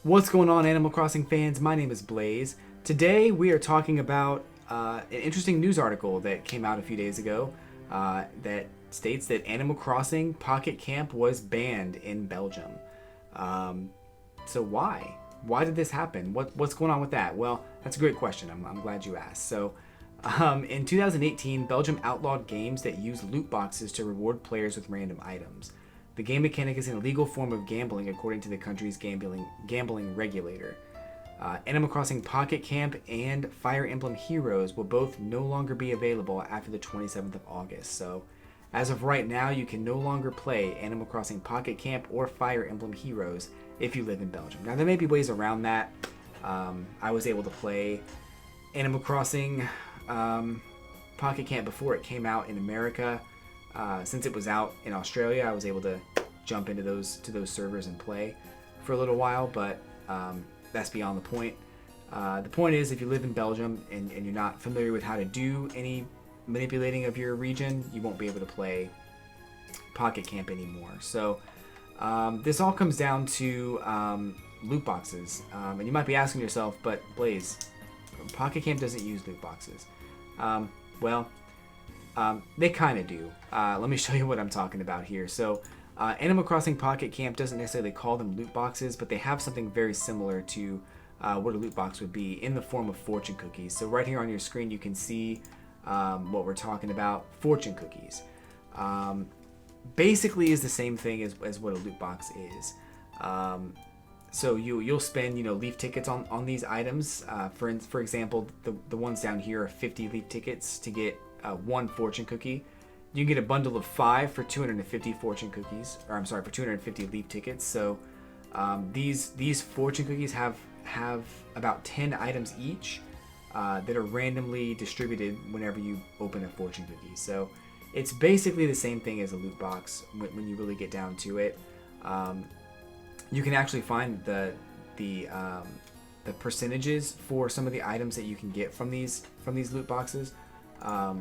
What's going on, Animal Crossing fans? My name is Blaze. Today we are talking about an interesting news article that came out a few days ago that states that Animal Crossing Pocket Camp was banned in Belgium. Um, so why? Why did this happen? What's going on with that? Well, that's a great question. I'm glad you asked. In 2018, Belgium outlawed games that use loot boxes to reward players with random items. The game mechanic is an illegal form of gambling according to the country's gambling regulator. Animal Crossing Pocket Camp and Fire Emblem Heroes will both no longer be available after the 27th of August. So, as of right now, you can no longer play Animal Crossing Pocket Camp or Fire Emblem Heroes if you live in Belgium. Now, there may be ways around that. I was able to play Animal Crossing Pocket Camp before it came out in America. Since it was out in Australia, I was able to jump into those servers and play for a little while, but that's beyond the point. The point is, if you live in Belgium and you're not familiar with how to do any manipulating of your region, you won't be able to play Pocket Camp anymore. So this all comes down to loot boxes. And you might be asking yourself, but Blaze, Pocket Camp doesn't use loot boxes. They kind of do. Let me show you what I'm talking about here. So, Animal Crossing Pocket Camp doesn't necessarily call them loot boxes, but they have something very similar to what a loot box would be in the form of fortune cookies. So right here on your screen, you can see what we're talking about, fortune cookies. Basically is the same thing as what a loot box is. So you'll spend leaf tickets on these items. For example, the ones down here are 50 leaf tickets to get one fortune cookie. You can get a bundle of 5 for 250 fortune cookies, for 250 leaf tickets. So these fortune cookies have about 10 items each that are randomly distributed whenever you open a fortune cookie. So it's basically the same thing as a loot box when you really get down to it. You can actually find the percentages for some of the items that you can get from these loot boxes.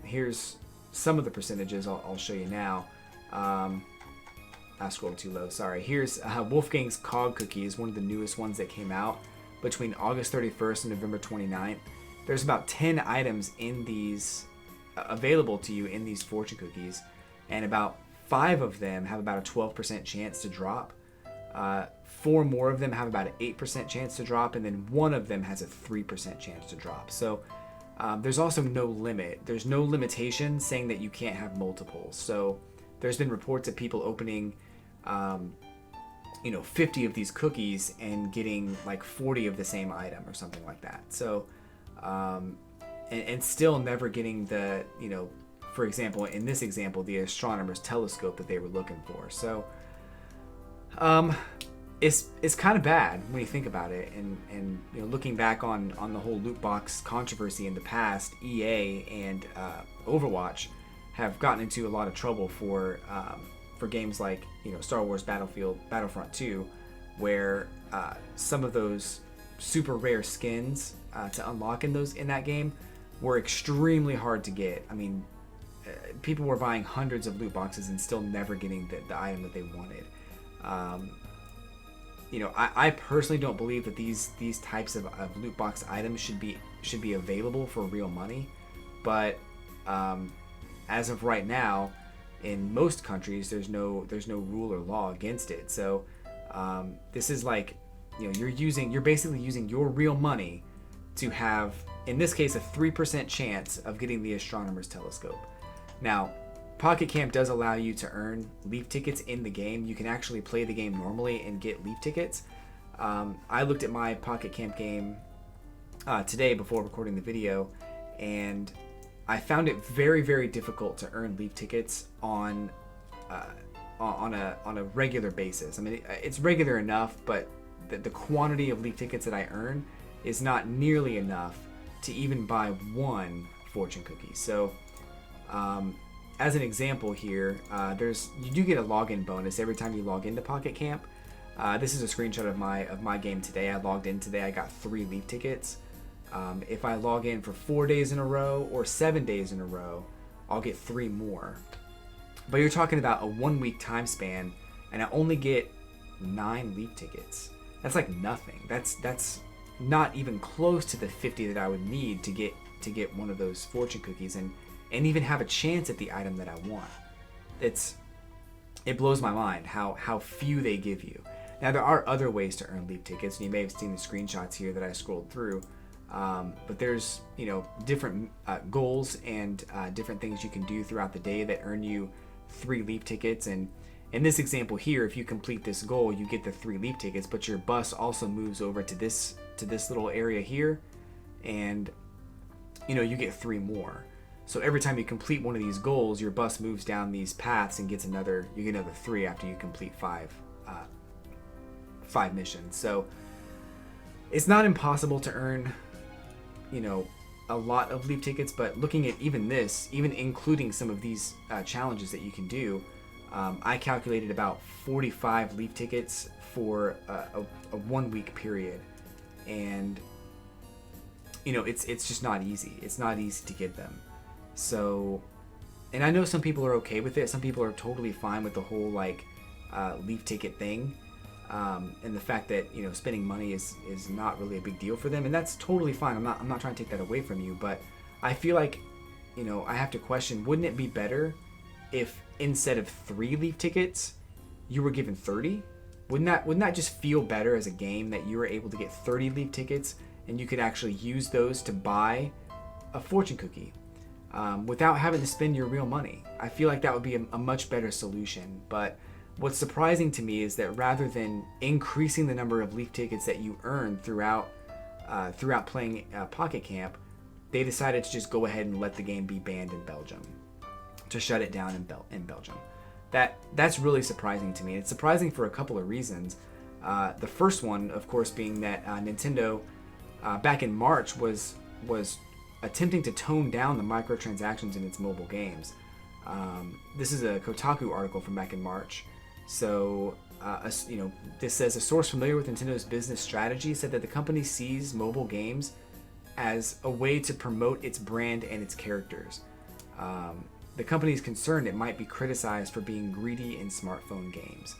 Here's some of the percentages I'll show you now. I scrolled too low, sorry. Here's Wolfgang's Cog Cookies, one of the newest ones that came out between August 31st and November 29th. There's about 10 items in these available to you in these fortune cookies, and about 5 of them have about a 12% chance to drop. 4 more of them have about an 8% chance to drop, and then 1 of them has a 3% chance to drop. So there's also no limit. There's no limitation saying that you can't have multiples. So there's been reports of people opening 50 of these cookies and getting like 40 of the same item or something like that. So and still never getting the, for example, in this example, the astronomer's telescope that they were looking for. So it's kind of bad when you think about it, and looking back on the whole loot box controversy in the past, EA and Overwatch have gotten into a lot of trouble for games like Star Wars Battlefront 2, where some of those super rare skins to unlock in that game were extremely hard to get. I mean, people were buying hundreds of loot boxes and still never getting the item that they wanted. I personally don't believe that these types of loot box items should be available for real money, but as of right now, in most countries, there's no rule or law against it. So this is like, you're basically using your real money to have, in this case, a 3% chance of getting the astronomer's telescope. Now, Pocket Camp does allow you to earn leaf tickets in the game. You can actually play the game normally and get leaf tickets. I looked at my Pocket Camp game today before recording the video, and I found it very, very difficult to earn leaf tickets on a regular basis. I mean, it's regular enough, but the quantity of leaf tickets that I earn is not nearly enough to even buy one fortune cookie. So, as an example here, you do get a login bonus every time you log into Pocket Camp. This is a screenshot of my game today. I logged in today. I got 3 leaf tickets. If I log in for 4 days in a row or 7 days in a row, I'll get 3 more. But you're talking about a 1 week time span, and I only get 9 leaf tickets. that's like nothing. That's not even close to the 50 that I would need to get one of those fortune cookies and even have a chance at the item that I want. It blows my mind how few they give you. Now, there are other ways to earn leap tickets, and you may have seen the screenshots here that I scrolled through. But there's, different goals and different things you can do throughout the day that earn you 3 leap tickets. And in this example here, if you complete this goal, you get the 3 leap tickets, but your bus also moves over to this little area here, and you get 3 more. So every time you complete one of these goals, your bus moves down these paths and you get another 3 after you complete 5 missions. So it's not impossible to earn, a lot of leap tickets, but looking at even including some of these challenges that you can do, I calculated about 45 leap tickets for a 1 week period. And, it's just not easy. It's not easy to get them. So, and I know some people are okay with it. Some people are totally fine with the whole leap ticket thing. And the fact that spending money is not really a big deal for them, and that's totally fine. I'm not trying to take that away from you, but I feel like I have to question, wouldn't it be better if instead of 3 leap tickets you were given 30? Wouldn't that just feel better as a game, that you were able to get 30 leap tickets and you could actually use those to buy a fortune cookie without having to spend your real money? I feel like that would be a much better solution. But what's surprising to me is that rather than increasing the number of leap tickets that you earn throughout playing Pocket Camp, they decided to just go ahead and let the game be banned in Belgium, to shut it down in Belgium. That's really surprising to me. It's surprising for a couple of reasons. The first one, of course, being that Nintendo back in March was attempting to tone down the microtransactions in its mobile games. This is a Kotaku article from back in March. So, this says a source familiar with Nintendo's business strategy said that the company sees mobile games as a way to promote its brand and its characters. The company is concerned it might be criticized for being greedy in smartphone games.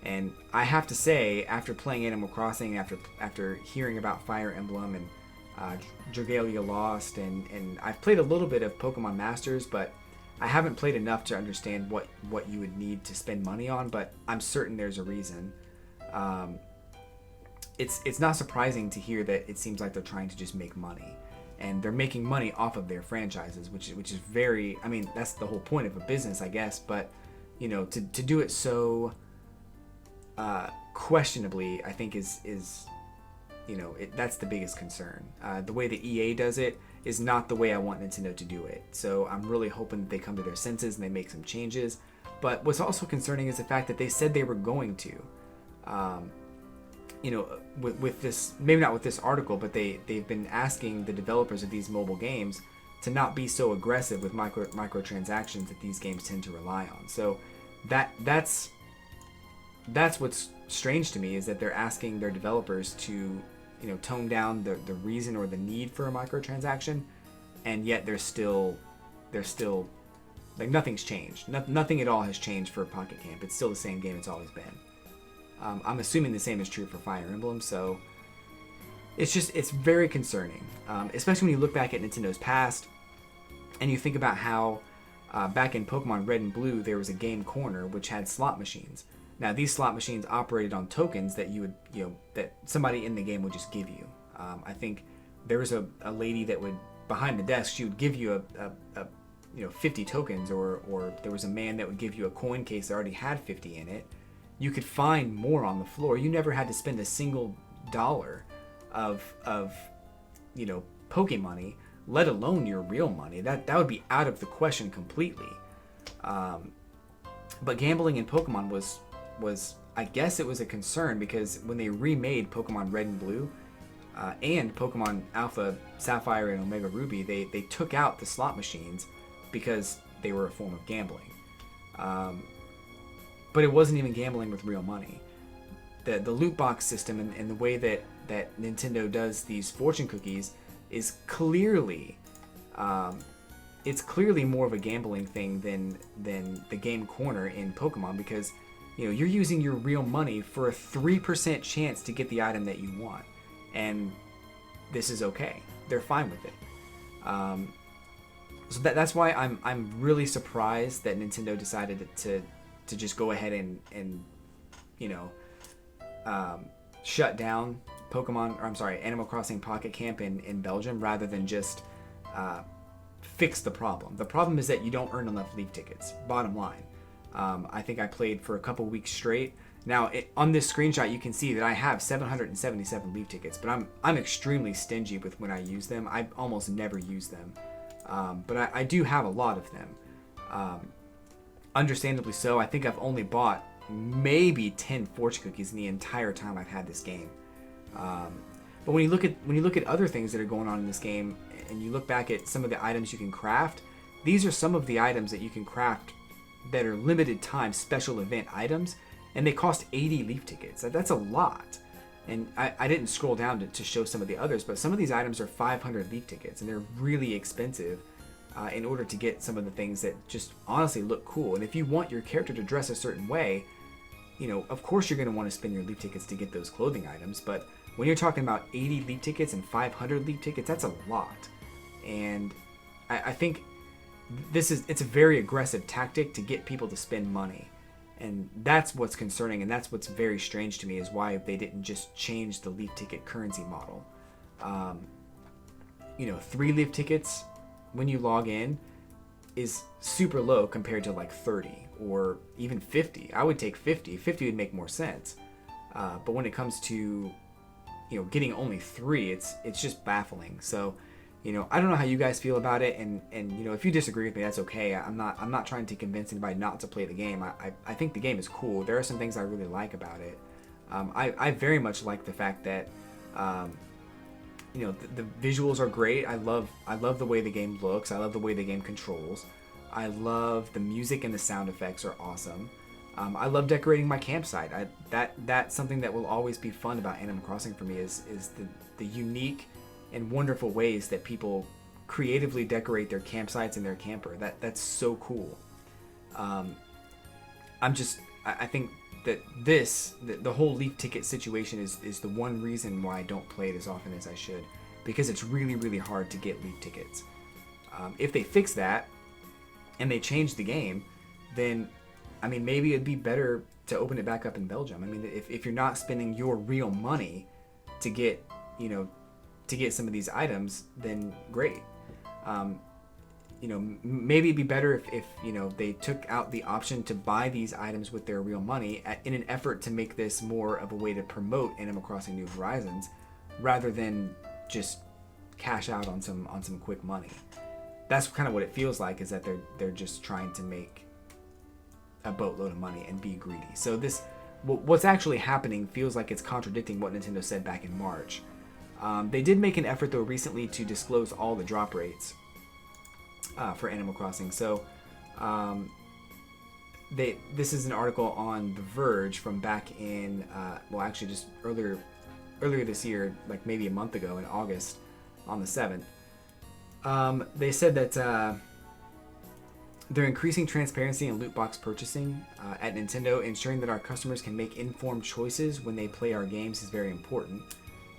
And I have to say, after playing Animal Crossing, after hearing about Fire Emblem and Dragalia Lost, and I've played a little bit of Pokemon Masters, but I haven't played enough to understand what you would need to spend money on, but I'm certain there's a reason. It's not surprising to hear that it seems like they're trying to just make money. And they're making money off of their franchises, which is very, that's the whole point of a business, I guess. But, to do it so questionably, I think is that's the biggest concern. The way that EA does it is not the way I want Nintendo to do it. So I'm really hoping that they come to their senses and they make some changes. But what's also concerning is the fact that they said they were going to. With this, maybe not with this article, but they've been asking the developers of these mobile games to not be so aggressive with microtransactions that these games tend to rely on. So that's what's strange to me, is that they're asking their developers to tone down the reason or the need for a microtransaction, and yet they're still like nothing's changed. Nothing at all has changed for Pocket Camp. It's still the same game it's always been. I'm assuming the same is true for Fire Emblem, so it's very concerning, especially when you look back at Nintendo's past and you think about how back in Pokemon Red and Blue there was a game corner which had slot machines. Now these slot machines operated on tokens that you would that somebody in the game would just give you. I think there was a lady that would, behind the desk, she would give you a 50 tokens, or there was a man that would give you a coin case that already had 50 in it. You could find more on the floor. You never had to spend a single dollar of Pokemoney, let alone your real money. That would be out of the question completely. But gambling in Pokemon was I guess it was a concern, because when they remade Pokemon Red and Blue and Pokemon Alpha Sapphire and Omega Ruby, they took out the slot machines because they were a form of gambling. But it wasn't even gambling with real money. The loot box system and the way that Nintendo does these fortune cookies is clearly more of a gambling thing than the game corner in Pokemon, because you're using your real money for a 3% chance to get the item that you want, and this is okay. They're fine with it. So that's why I'm really surprised that Nintendo decided to just go ahead and shut down Animal Crossing Pocket Camp in Belgium, rather than just fix the problem. The problem is that you don't earn enough leaf tickets. Bottom line. I think I played for a couple weeks straight. Now, on this screenshot, you can see that I have 777 leaf tickets, but I'm extremely stingy with when I use them. I almost never use them, but I do have a lot of them. Understandably so. I think I've only bought maybe 10 fortune cookies in the entire time I've had this game. But when you look at other things that are going on in this game, and you look back at some of the items you can craft, these are some of the items that you can craft that are limited time special event items, and they cost 80 leaf tickets. That's a lot. And I didn't scroll down to show some of the others, but some of these items are 500 leaf tickets, and they're really expensive in order to get some of the things that just honestly look cool. And if you want your character to dress a certain way, of course you're going to want to spend your leaf tickets to get those clothing items, but when you're talking about 80 leaf tickets and 500 leaf tickets, that's a lot. And I think it's a very aggressive tactic to get people to spend money. And that's what's concerning, and that's what's very strange to me, is why they didn't just change the leaf ticket currency model. 3 leaf tickets when you log in is super low compared to like 30 or even 50. I would take 50. 50 would make more sense. But when it comes to getting only 3, it's just baffling. So I don't know how you guys feel about it, and if you disagree with me, that's okay. I'm not trying to convince anybody not to play the game. I think the game is cool. There are some things I really like about it. I very much like the fact that the visuals are great. I love the way the game looks. I love the way the game controls. I love the music, and the sound effects are awesome. I love decorating my campsite. That's something that will always be fun about Animal Crossing for me, is the unique and wonderful ways that people creatively decorate their campsites and their camper. That's so cool. I think that the whole leaf ticket situation is the one reason why I don't play it as often as I should, because it's really, really hard to get leaf tickets. If they fix that and they change the game, then maybe it'd be better to open it back up in Belgium. If you're not spending your real money to get some of these items, then great. Maybe it'd be better if they took out the option to buy these items with their real money in an effort to make this more of a way to promote Animal Crossing New Horizons, rather than just cash out on some quick money. That's kind of what it feels like, is that they're just trying to make a boatload of money and be greedy. So what's actually happening feels like it's contradicting what Nintendo said back in March. They did make an effort, though, recently to disclose all the drop rates for Animal Crossing. So this is an article on The Verge from back in, just earlier this year, like maybe a month ago in August, on the 7th. They said that they're increasing transparency in loot box purchasing at Nintendo. Ensuring that our customers can make informed choices when they play our games is very important.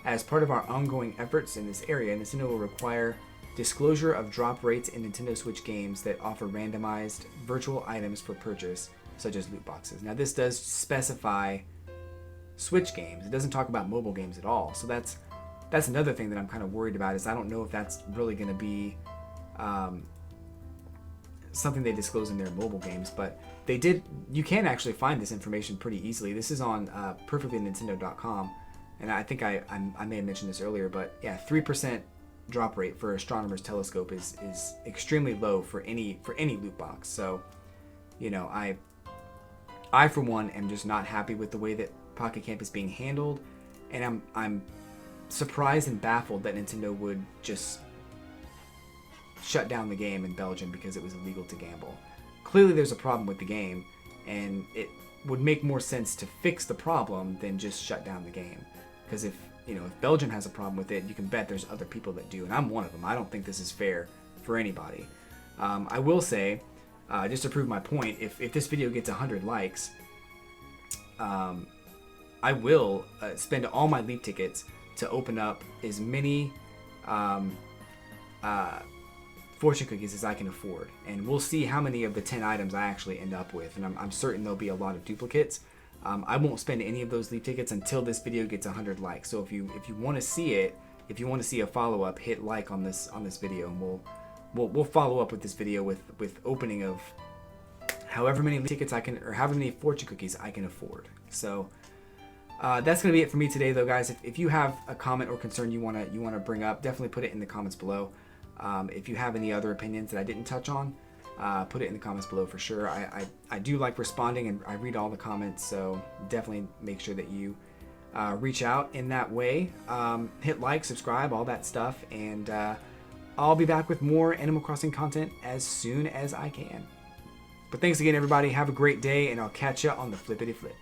As part of our ongoing efforts in this area, Nintendo will require disclosure of drop rates in Nintendo Switch games that offer randomized virtual items for purchase, such as loot boxes. Now, this does specify Switch games. It doesn't talk about mobile games at all. So that's another thing that I'm kind of worried about, is I don't know if that's really going to be something they disclose in their mobile games. But you can actually find this information pretty easily. This is on perfectlynintendo.com. And I think I may have mentioned this earlier, but yeah, 3% drop rate for Astronomer's Telescope is extremely low for any loot box. So, I for one am just not happy with the way that Pocket Camp is being handled, and I'm surprised and baffled that Nintendo would just shut down the game in Belgium because it was illegal to gamble. Clearly, there's a problem with the game, and it would make more sense to fix the problem than just shut down the game. Because if Belgium has a problem with it, you can bet there's other people that do, and I'm one of them. I don't think this is fair for anybody. I will say, just to prove my point, if this video gets 100 likes, I will spend all my leap tickets to open up as many um, fortune cookies as I can afford, and we'll see how many of the 10 items I actually end up with, and I'm certain there'll be a lot of duplicates. I won't spend any of those leap tickets until this video gets 100 likes. So if you want to see it, if you want to see a follow-up, hit like on this video, and we'll follow up with this video with opening of however many leap tickets I can, or however many fortune cookies I can afford. So that's gonna be it for me today, though, guys. If you have a comment or concern you wanna bring up, definitely put it in the comments below. If you have any other opinions that I didn't touch on, put it in the comments below for sure. I do like responding, and I read all the comments, so definitely make sure that you reach out in that way. Hit like, subscribe, all that stuff, and I'll be back with more Animal Crossing content as soon as I can. But thanks again, everybody. Have a great day, and I'll catch you on the flippity flip.